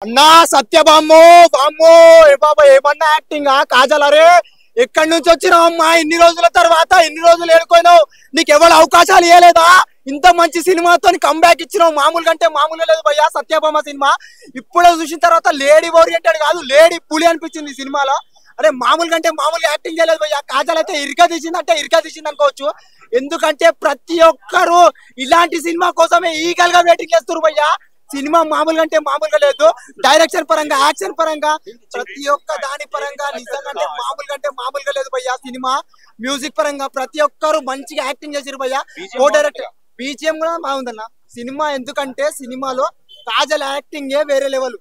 అన్నా సత్యబామ్మో బామ్మో ఏ బాబా ఏమన్నా యాక్టింగ్ కాజల్ అరే ఎక్కడి నుంచి వచ్చినావు అమ్మా ఇన్ని రోజుల తర్వాత ఇన్ని రోజులు ఏడుకోయినావు నీకు ఎవరు అవకాశాలు ఇవ్వలేదా ఇంత మంచి సినిమాతో కంబ్యాక్ ఇచ్చినావు మామూలుగా అంటే మామూలుగా లేదు భయ్యా సత్యభామ సినిమా ఇప్పుడే చూసిన తర్వాత లేడీ ఓరియంటెడ్ కాదు లేడీ పులి అనిపించింది ఈ సినిమాలో అరే మామూలుగా అంటే మామూలుగా యాక్టింగ్ చేయలేదు భయ్యా కాజల్ అయితే ఇరుక తీసింది అనుకోవచ్చు ఎందుకంటే ప్రతి ఒక్కరు ఇలాంటి సినిమా కోసమే ఈగల్ గా వెయిటింగ్ చేస్తారు భయ్యా సినిమా మామూలుగా అంటే మామూలుగా లేదు డైరెక్షన్ పరంగా యాక్షన్ పరంగా ప్రతి ఒక్క దాని పరంగా నిజంగా అంటే మామూలుగా లేదు భయ్యా సినిమా మ్యూజిక్ పరంగా ప్రతి ఒక్కరు మంచిగా యాక్టింగ్ చేసారు భయ్యా కో డైరెక్టర్ బీజిఎం కూడా బాగుందన్న సినిమా ఎందుకంటే సినిమాలో కాజల్ యాక్టింగ్ వేరే లెవెల్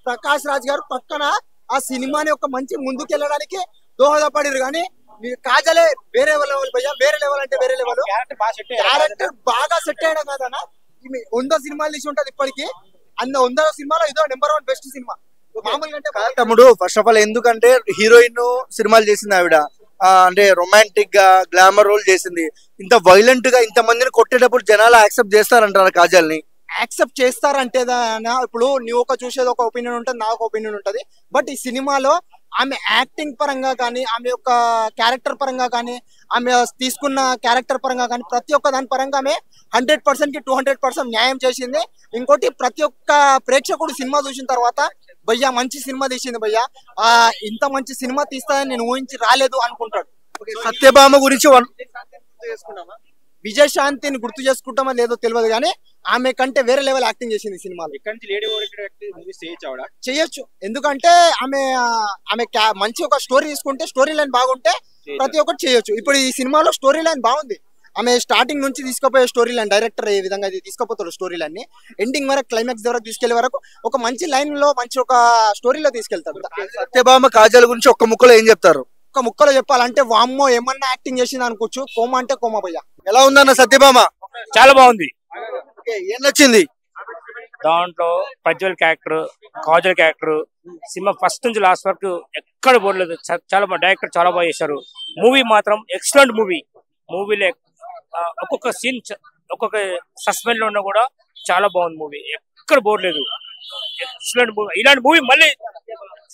ప్రకాష్ రాజ్ గారు పక్కన ఆ సినిమాని ఒక మంచి ముందుకు వెళ్ళడానికి దోహదపడారు కానీ కాజలే వేరే లెవెల్ భయ్యా వేరే లెవెల్ అంటే వేరే లెవెల్ క్యారెక్టర్ బాగా సెట్ అయ్యడం కాదన్నా 100 సినిమాలు తీసి ఉంటది ఇప్పటికి అన్న 100 సినిమాలో ఇదో నెంబర్ 1 బెస్ట్ సినిమా మామూలుగా అంటే తమ్ముడు ఫస్ట్ ఆఫ్ ఆల్ ఎందుకంటే హీరోయిన్ సినిమాలు చేసింది ఆవిడ అంటే రొమాంటిక్ గా గ్లామర్ రోల్ చేసింది ఇంత వైలెంట్ గా ఇంత మందిని కొట్టేటప్పుడు జనాలు యాక్సెప్ట్ చేస్తారంటారు కాజల్ ని యాక్సెప్ట్ చేస్తారంటే ఇప్పుడు నువ్వు ఒక చూసేది ఒక ఒపీనియన్ ఉంటుంది నాకు ఒపీనియన్ ఉంటుంది బట్ ఈ సినిమాలో ఆమె యాక్టింగ్ పరంగా కానీ ఆమె యొక్క క్యారెక్టర్ పరంగా కానీ ఆమె తీసుకున్న క్యారెక్టర్ పరంగా కానీ ప్రతి ఒక్క దాని పరంగా ఆమె 100% కి 200% న్యాయం చేసింది ఇంకోటి ప్రతి ఒక్క ప్రేక్షకుడు సినిమా చూసిన తర్వాత భయ్యా మంచి సినిమా తీసింది భయ్యా ఇంత మంచి సినిమా తీస్తానని నేను ఊహించి రాలేదు అనుకుంటాడు సత్యభామ గురించి విజయశాంతిని గుర్తు చేసుకుంటామో లేదో తెలియదు కానీ ఆమె కంటే వేరే లెవెల్ యాక్టింగ్ చేసింది సినిమాలో చేయొచ్చు ఎందుకంటే ఆమె మంచి ఒక స్టోరీ తీసుకుంటే స్టోరీ లైన్ బాగుంటే ప్రతి ఒక్కటి చేయొచ్చు ఇప్పుడు ఈ సినిమాలో స్టోరీ లైన్ బాగుంది ఆమె స్టార్టింగ్ నుంచి తీసుకుపోయే స్టోరీ లైన్ డైరెక్టర్ ఏ విధంగా తీసుకుపోతాడు స్టోరీ లైన్ ని ఎండింగ్ వరకు క్లైమాక్స్ వరకు తీసుకెళ్లే వరకు ఒక మంచి లైన్ లో మంచి ఒక స్టోరీలో తీసుకెళ్తాడు సత్యభామ కాజల్ గురించి ఒక్క ముక్కలో ఏం చెప్తారు ఒక ముక్కలో చెప్పాలంటే వామ్మో ఏమన్నా యాక్టింగ్ చేసింది అనుకోవచ్చు కోమా అంటే కోమా భయ్యా ఎలా ఉందన్న సత్యభామ చాలా బాగుంది ఏం నచ్చింది దాంట్లో Prajwal character Kajal character cinema first నుంచి లాస్ట్ వరకు ఎక్కడ పోలేదు చాలా బాగా డైరెక్టర్ చాలా బాగా చేశారు మూవీ మాత్రం ఎక్సలెంట్ మూవీలో ఒక్కొక్క సీన్ ఒక్కొక్క సస్పెన్స్ లో ఉన్నా కూడా చాలా బాగుంది మూవీ ఎక్కడ పోలేదు ఎక్సలెంట్ మూవీ ఇలాంటి మూవీ మళ్ళీ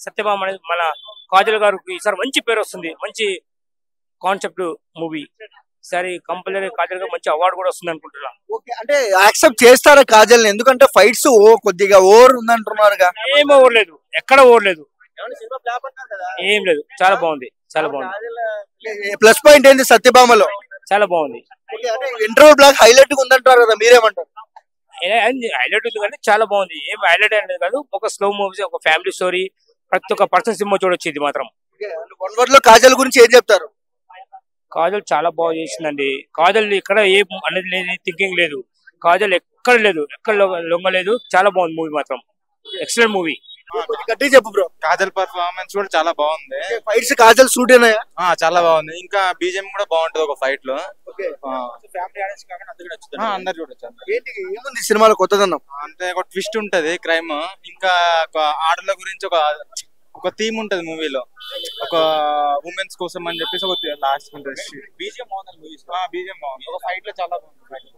సత్యభామ అనేది మన కాజల్ గారికి ఈసారి మంచి పేరు వస్తుంది మంచి కాన్సెప్ట్ మూవీ ఈసారి కంపల్సరీ కాజల్ గారు మంచి అవార్డు కూడా వస్తుంది అనుకుంటున్నా ఓకే అంటే యాక్సెప్ట్ చేస్తారా కాజల్ ఎందుకంటే ఫైట్స్ కొద్దిగా ఓవర్ ఉందంటున్నారుగా ఏం ఓవర్ లేదు ఎక్కడ ఓవర్ లేదు ఏం లేదు చాలా బాగుంది ప్లస్ పాయింట్ ఏంటి సత్యభామలో చాలా బాగుంది ఇంటర్వ్యూ బ్లాగ్ హైలైట్ ఉందంటారు కదా మీరేమంటారు హైలైట్ ఉంది కానీ చాలా బాగుంది ఏం హైలైట్ అనేది కాదు ఒక స్లో మూవీ ఒక ఫ్యామిలీ స్టోరీ ప్రతి ఒక్క పర్సన్ సినిమా చూడొచ్చు ఇది మాత్రం వన్ వర్డ్ లో కాజల్ గురించి ఏం చెప్తారు కాజల్ చాలా బాగా చేసిందండి కాజల్ ఇక్కడ ఏ అనేది థింకింగ్ లేదు కాజల్ ఎక్కడ లేదు ఎక్కడ లొంగలేదు చాలా బాగుంది మూవీ మాత్రం ఎక్సలెంట్ మూవీ గట్టి చెప్పు బ్రో కాజల్ పర్ఫార్మెన్స్ కూడా చాలా బాగుంది ఫైట్స్ కాజల్ సూట్ అయినాయా చాలా బాగుంది ఇంకా బీజిఎం కూడా బాగుంటది ఒక ఫైట్ లో అందరు చూడొచ్చు ఏముంది సినిమాలో కొత్తదనం అంటే ఒక ట్విస్ట్ ఉంటది క్రైమ్ ఇంకా ఒక ఆడల గురించి ఒక థీమ్ ఉంటది మూవీలో ఒక ఉమెన్స్ కోసం అని చెప్పేసి ఒక లాస్ట్ బీజిఎం బాగుంది బీజిఎం బాగుంది ఒక ఫైట్ లో చాలా బాగుంది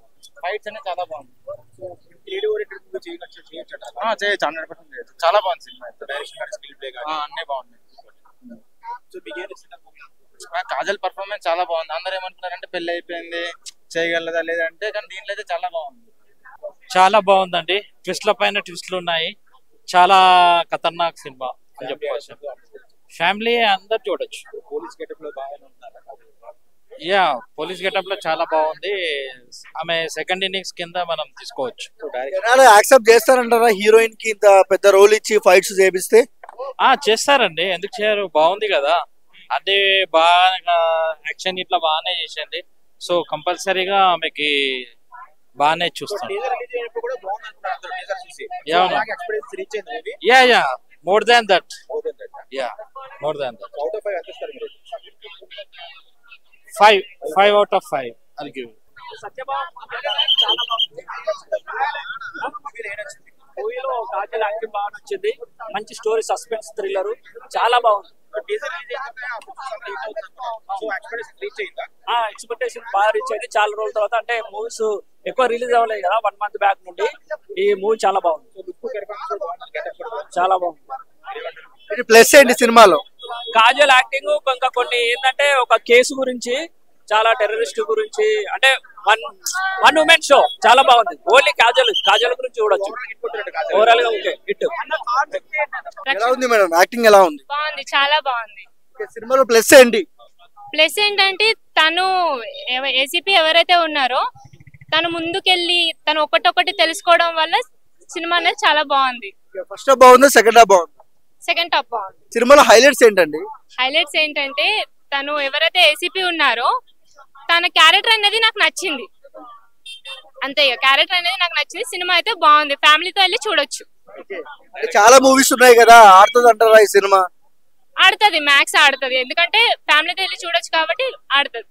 ఫైట్స్ అనేది చాలా బాగుంది చేయొచ్చు 100% చేయొచ్చు చాలా బాగుంది సినిమా అన్నీ బాగుంది కాజల్ పర్ఫార్మెన్స్ చాలా బాగుంది అందరు ఏమంటున్నారంటే పెళ్లి అయిపోయింది చేయగలదా లేదంటే కానీ దీంట్లో అయితే చాలా బాగుందండి ట్విస్ట్ల పైన ట్విస్ట్లు ఉన్నాయి చాలా ఖతర్నాక్ సినిమా అని చెప్పవచ్చు ఫ్యామిలీ అందరు చూడొచ్చు పోలీస్ గెటప్ లో బాగా పోలీస్ గెటప్ లో చాలా బాగుంది ఆమె సెకండ్ ఇన్నింగ్స్ కింద మనం తీసుకోవచ్చు యాక్సెప్ట్ చేస్తారంటారా హీరోయిన్ కి ఇంత పెద్ద రోల్ ఇచ్చి ఫైట్స్ చేపిస్తే చేస్తారండి ఎందుకు చేయరు బాగుంది కదా అదే బాగా యాక్షన్ ఇట్లా బాగానే చేసింది సో కంపల్సరీగా ఆమెకి బాగానే చూస్తాం more than that more than that 5 out of 5 I'll give you. మూవీలో కాజల్ యాక్టింగ్ బాగా నచ్చింది మంచి స్టోరీ సస్పెన్స్ థ్రిల్లర్ చాలా బాగుంది ఎక్స్పెక్టేషన్ బాగా రీచ్ అయింది చాలా రోజుల తర్వాత అంటే మూవీస్ ఎక్కువ రిలీజ్ అవ్వలేదు కదా 1 month బ్యాక్ నుండి. ఈ మూవీ చాలా బాగుంది, చాలా బాగుంది. ప్లస్ ఏంటి సినిమాలో? కాజల్ యాక్టింగ్, ఇంకా కొన్ని ఏంటంటే ఒక కేసు గురించి, చాలా టెర్రరిస్ట్ గురించి, అంటే వన్ ఉమెన్ షో చాలా బాగుంది. ఓన్లీ కాజల్ గురించి చూడొచ్చు. ఓవరాల్ గా ఓకే హిట్. ఎలా ఉంది మేడం యాక్టింగ్? ఎలా ఉంది? బాగుంది, చాలా బాగుంది. సినిమాలో ప్లస్ ఏంటి? ప్లస్ ఏంటంటే తను ఏసీపీ ఎవరైతే ఉన్నారో తను ముందుకెళ్ళి తను ఒకటొకటి తెలుసుకోవడం వల్ల సినిమా అనేది చాలా బాగుంది. ఫస్ట్ హాఫ్ బాగుంది, సెకండ్ హాఫ్ బాగుంది. సెకండ్ హాఫ్ బాగుంది. సినిమాలో హైలైట్స్ ఏంటండి? హైలైట్స్ ఏంటంటే తను ఎవరైతే ఏసీపీ ఉన్నారో తన క్యారెక్టర్ అనేది నాకు నచ్చింది. అంతే, క్యారెక్టర్ అనేది నాకు నచ్చింది. సినిమా అయితే బాగుంది, ఫ్యామిలీతో వెళ్ళి చూడొచ్చు. చాలా మూవీస్ ఉన్నాయి కదా, ఆడుతుంది అంటారా ఈ సినిమా? ఆడుతుంది, మ్యాక్స్ ఆడుతుంది. ఎందుకంటే ఫ్యామిలీతో వెళ్ళి చూడొచ్చు కాబట్టి ఆడుతుంది.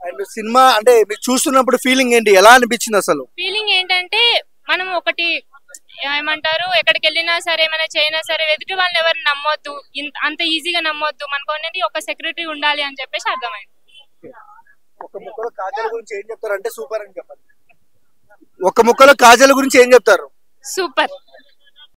అండ్ సినిమా అంటే మీకు చూస్తున్నప్పుడు ఫీలింగ్ ఏంటి? ఎలా అనిపించింది అసలు? ఫీలింగ్ ఏంటంటే మనం ఒకటి ఏమంటారు, ఎక్కడికి వెళ్ళినా సరే ఏమైనా చేయినా సరే ఎదుటి వాళ్ళని ఎవరు నమ్మొద్దు, అంత ఈజీగా నమ్మొద్దు. మనకు అనేది ఒక సెక్యూరిటీ ఉండాలి అని చెప్పేసి అర్థమైంది. ఒక ముక్కలో కాజల్ గురించి ఏం చెప్తారు? అంటే సూపర్ అని చెప్పాలి. ఒక ముక్కలో కాజల్ గురించి ఏం చెప్తారు? సూపర్.